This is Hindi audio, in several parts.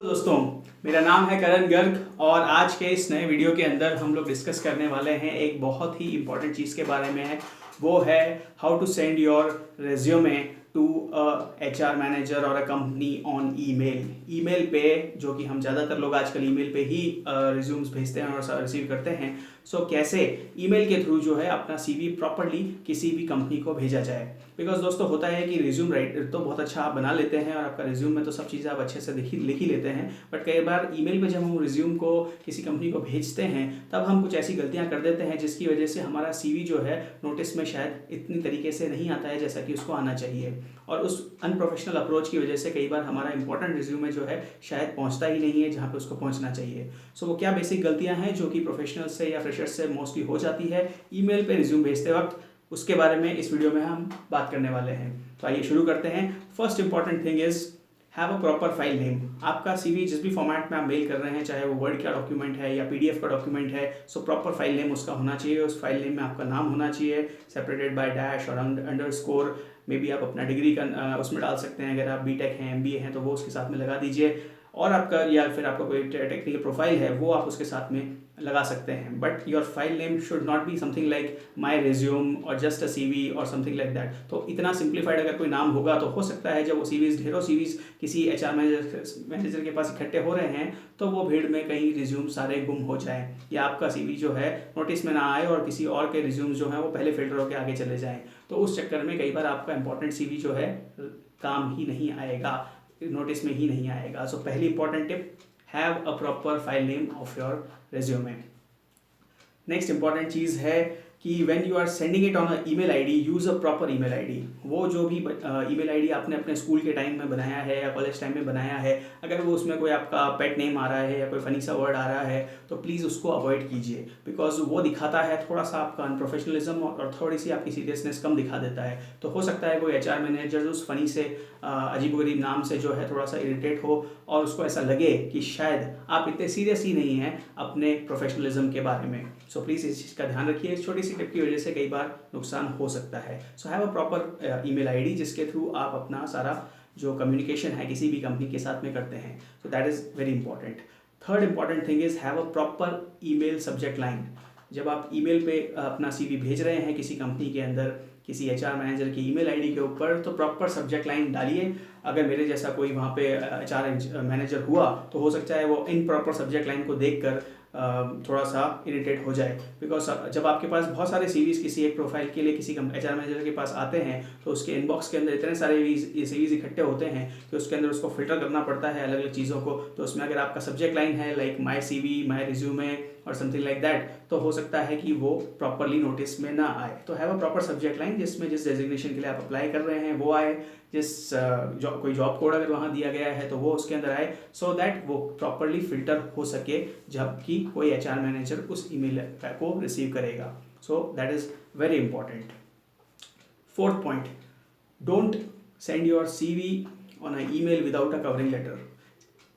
दोस्तों, मेरा नाम है करण गर्ग और आज के इस नए वीडियो के अंदर हम लोग डिस्कस करने वाले हैं एक बहुत ही इम्पॉर्टेंट चीज़ के बारे में। वो है how to send your resume to H R manager और a company on email. Email पे, जो कि हम ज़्यादातर लोग आजकल ईमेल पे ही रिज्यूम्स भेजते हैं और रिसीव करते हैं। सो कैसे ईमेल के थ्रू जो है अपना सीवी प्रॉपरली किसी भी कंपनी को भेजा जाए। बिकॉज दोस्तों होता है कि रिज्यूम राइटर तो बहुत अच्छा आप बना लेते हैं और आपका रिज्यूम में तो सब चीज़ें आप अच्छे से लिख ही लेते हैं, बट कई बार ईमेल पे जब हम रिज्यूम को किसी कंपनी को भेजते हैं तब हम कुछ ऐसी गलतियां कर देते हैं जिसकी वजह से हमारा सीवी जो है नोटिस में शायद इतनी तरीके से नहीं आता है जैसा कि उसको आना चाहिए, और उस अनप्रोफेशनल अप्रोच की वजह से कई बार हमारा इंपॉर्टेंट रिज्यूमे जो है शायद पहुंचता ही नहीं है जहां पे उसको पहुंचना चाहिए। सो वो क्या बेसिक गलतियां हैं जो कि प्रोफेशनल से या फ्रेशर्स से मोस्टली हो जाती है ईमेल पे रिज्यूम भेजते वक्त, उसके बारे में इस वीडियो में हम बात करने वाले हैं। तो आइए शुरू करते हैं। First important thing is have a proper file name. आपका सीवी जिस भी फॉर्मेट में आप मेल कर रहे हैं, चाहे वो वर्ड का डॉक्यूमेंट है या पीडीएफ का डॉक्यूमेंट है, सो प्रॉपर फाइल नेम उसका होना चाहिए। उस फाइल नेम में आपका नाम होना चाहिए, सेपरेटेड बाय डैश और अंडरस्कोर। मे बी आप अपना डिग्री का उसमें डाल सकते हैं, अगर आप बीटेक हैं एमबीए हैं तो वो उसके साथ में लगा दीजिए, और आपका या फिर आपका कोई टेक्निकल प्रोफाइल है वो आप उसके साथ में लगा सकते हैं। But your file name should not be something like my resume और जस्ट अ सीवी और समथिंग लाइक दैट। तो इतना सिंप्लीफाइड अगर कोई नाम होगा तो हो सकता है जब वो सीवीज ढेरों सीवीज किसी एचआर मैनेजर के पास इकट्ठे हो रहे हैं तो वो भीड़ में कहीं रिज्यूम सारे गुम हो जाए, या आपका सीवी जो है नोटिस में ना आए और किसी और के रिज्यूम जो है वो पहले फिल्टर होकर आगे चले जाएं। तो उस चक्कर में कई बार आपका इंपॉर्टेंट सीवी जो है काम ही नहीं आएगा, नोटिस में ही नहीं आएगा। सो पहली important tip, have a proper file name of your resume. Next important चीज़ है कि when you are sending it on a email ID, use a proper email ID. वो जो भी ईमेल आईडी आपने अपने स्कूल के टाइम में बनाया है या कॉलेज टाइम में बनाया है, अगर वो उसमें कोई आपका पेट नेम आ रहा है या कोई फनी सा वर्ड आ रहा है तो प्लीज़ उसको अवॉइड कीजिए, बिकॉज वो दिखाता है थोड़ा सा आपका अनप्रोफेशनलिज्म और थोड़ी सी आपकी सीरियसनेस कम दिखा देता है। तो हो सकता है कोई एचआर मैनेजर उस फनी से अजीबोगरीब नाम से जो है थोड़ा सा इरिटेट हो और उसको ऐसा लगे कि शायद आप इतने सीरियस ही नहीं हैं अपने प्रोफेशनलिज्म के बारे में। सो प्लीज़ इस चीज़ का ध्यान रखिए, इस छोटी सी टिप की वजह से कई बार नुकसान हो सकता है। So have a proper email ID जिसके थ्रू आप अपना सारा जो कम्युनिकेशन है किसी भी कंपनी के साथ में करते हैं। सो that is very important. Third important thing is have a proper email subject line. जब आप ईमेल पे अपना सीवी भेज रहे हैं किसी कंपनी के अंदर किसी एचआर मैनेजर की ईमेल आईडी के ऊपर, तो प्रॉपर सब्जेक्ट लाइन डालिए। अगर मेरे जैसा कोई वहाँ पे एचआर मैनेजर हुआ तो हो सकता है वो इन प्रॉपर सब्जेक्ट लाइन को देखकर थोड़ा सा इरिटेट हो जाए, बिकॉज जब आपके पास बहुत सारे सीवीज किसी एक प्रोफाइल के लिए किसी एचआर मैनेजर के पास आते हैं तो उसके इनबॉक्स के अंदर इतने सारे सीवीज इकट्ठे होते हैं कि उसके अंदर उसको फिल्टर करना पड़ता है अलग अलग चीज़ों को। तो उसमें अगर आपका सब्जेक्ट लाइन है like my CV, my resume और समथिंग लाइक दैट, तो हो सकता है कि वो प्रॉपरली नोटिस में ना आए। तो have a proper subject line जिसमें जिस डेजिग्नेशन के लिए आप अप्लाई कर रहे हैं वो आए, जिस कोई जॉब कोड अगर वहाँ दिया गया है तो वो उसके अंदर आए, सो दैट वो प्रॉपरली फिल्टर हो सके जबकि कोई एचआर मैनेजर उस ईमेल को रिसीव करेगा। So that is very important. Fourth point, don't send your CV on a email without a covering letter.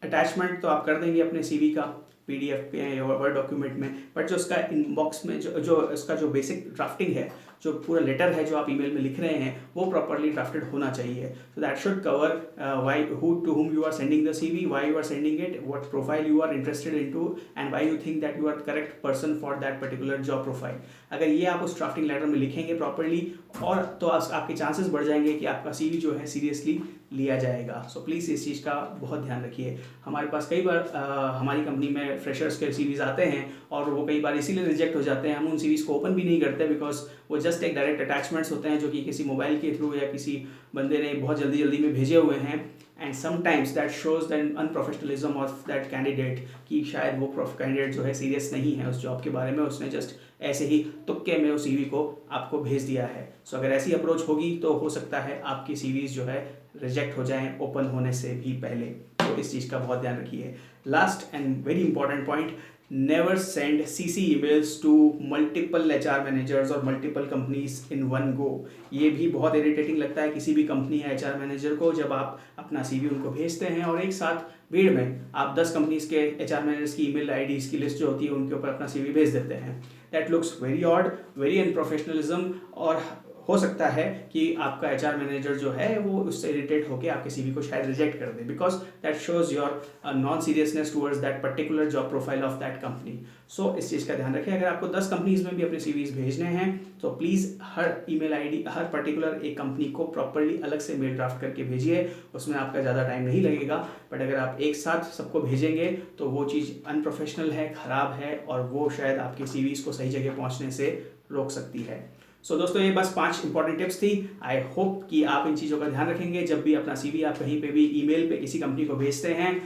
Attachment तो आप कर देंगे अपने सीवी का पीडीएफ पे या वर्ड डॉक्यूमेंट में, बट जो उसका इनबॉक्स में जो उसका जो बेसिक ड्राफ्टिंग है, जो पूरा लेटर है जो आप ईमेल में लिख रहे हैं, वो प्रॉपरली ड्राफ्टेड होना चाहिए। So that should cover why who to whom you are sending the CV, why you are sending it, what profile you are interested into and why you think that you are correct person for that particular job profile. अगर ये आप उस ड्राफ्टिंग लेटर में लिखेंगे प्रॉपरली, और तो आपके चांसेस बढ़ जाएंगे कि आपका सीवी जो है सीरियसली लिया जाएगा। सो प्लीज़ इस चीज़ का बहुत ध्यान रखिए। हमारे पास कई बार हमारी कंपनी में फ्रेशर्स के सीवीज आते हैं और वो कई बार इसीलिए रिजेक्ट हो जाते हैं, हम उन सीवीज को ओपन भी नहीं करते बिकॉज वो जस्ट एक डायरेक्ट अटैचमेंट्स होते हैं जो कि किसी मोबाइल के थ्रू या किसी बंदे ने बहुत जल्दी जल्दी में भेजे हुए हैं, and sometimes that shows that unprofessionalism of that candidate कि शायद वो कैंडिडेट जो है सीरियस नहीं है उस जॉब के बारे में, उसने जस्ट ऐसे ही तुक्के में उस सीवी को आपको भेज दिया है। सो अगर ऐसी अप्रोच होगी तो हो सकता है आपकी सीवीज जो है रिजेक्ट हो जाएं ओपन होने से भी पहले। तो इस चीज़ का बहुत ध्यान रखिए। Last and very important point, never send CC emails to multiple HR managers और multiple companies in one go. ये भी बहुत इरिटेटिंग लगता है किसी भी कंपनी या एचआर मैनेजर को जब आप अपना सीवी उनको भेजते हैं और एक साथ भीड़ में आप 10 कंपनीज के एचआर मैनेजर्स की ईमेल आईडीज की लिस्ट जो होती है उनके ऊपर अपना सीवी भेज देते हैं। That looks very odd, very unprofessionalism, और हो सकता है कि आपका एचआर मैनेजर जो है वो उससे इरिटेट होकर आपके सीवी को शायद रिजेक्ट कर दे, because that shows your non seriousness towards that particular job profile of that company. So इस चीज़ का ध्यान रखें। अगर आपको 10 कंपनीज में भी अपने सीवीज भेजने हैं तो please her email ID, her particular एक कंपनी को प्रॉपरली अलग से मेल ड्राफ्ट करके भेजिए, उसमें आपका ज़्यादा टाइम नहीं लगेगा। बट अगर आप एक साथ सबको भेजेंगे तो वो चीज़ अनप्रोफेशनल है, ख़राब है, और वो शायद आपके सीवीज को सही जगह पहुँचने से रोक सकती है। सो दोस्तों, ये बस 5 इंपॉर्टेंट टिप्स थी। आई होप कि आप इन चीज़ों का ध्यान रखेंगे जब भी अपना सीवी आप कहीं पे भी ईमेल पे किसी कंपनी को भेजते हैं।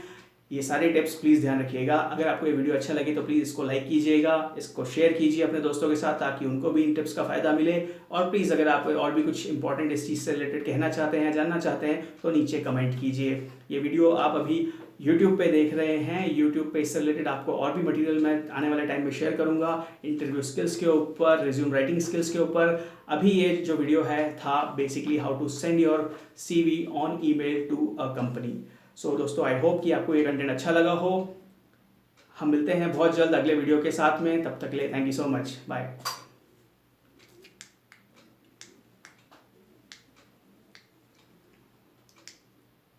ये सारे टिप्स प्लीज़ ध्यान रखिएगा। अगर आपको ये वीडियो अच्छा लगे तो प्लीज़ इसको लाइक कीजिएगा, इसको शेयर कीजिए अपने दोस्तों के साथ ताकि उनको भी इन टिप्स का फ़ायदा मिले। और प्लीज़ अगर आप और भी कुछ इंपॉर्टेंट इस चीज़ से रिलेटेड कहना चाहते हैं, जानना चाहते हैं, तो नीचे कमेंट कीजिए। ये वीडियो आप अभी यूट्यूब पे देख रहे हैं, यूट्यूब पे इससे रिलेटेड आपको और भी मटेरियल मैं आने वाले टाइम में शेयर करूंगा, इंटरव्यू स्किल्स के ऊपर, रिज्यूम राइटिंग स्किल्स के ऊपर। अभी ये जो वीडियो है था basically how to send your CV on email to a company. So दोस्तों, आई होप कि आपको ये कंटेंट अच्छा लगा हो। हम मिलते हैं बहुत जल्द अगले वीडियो के साथ में, तब तक के लिए thank you so much, bye.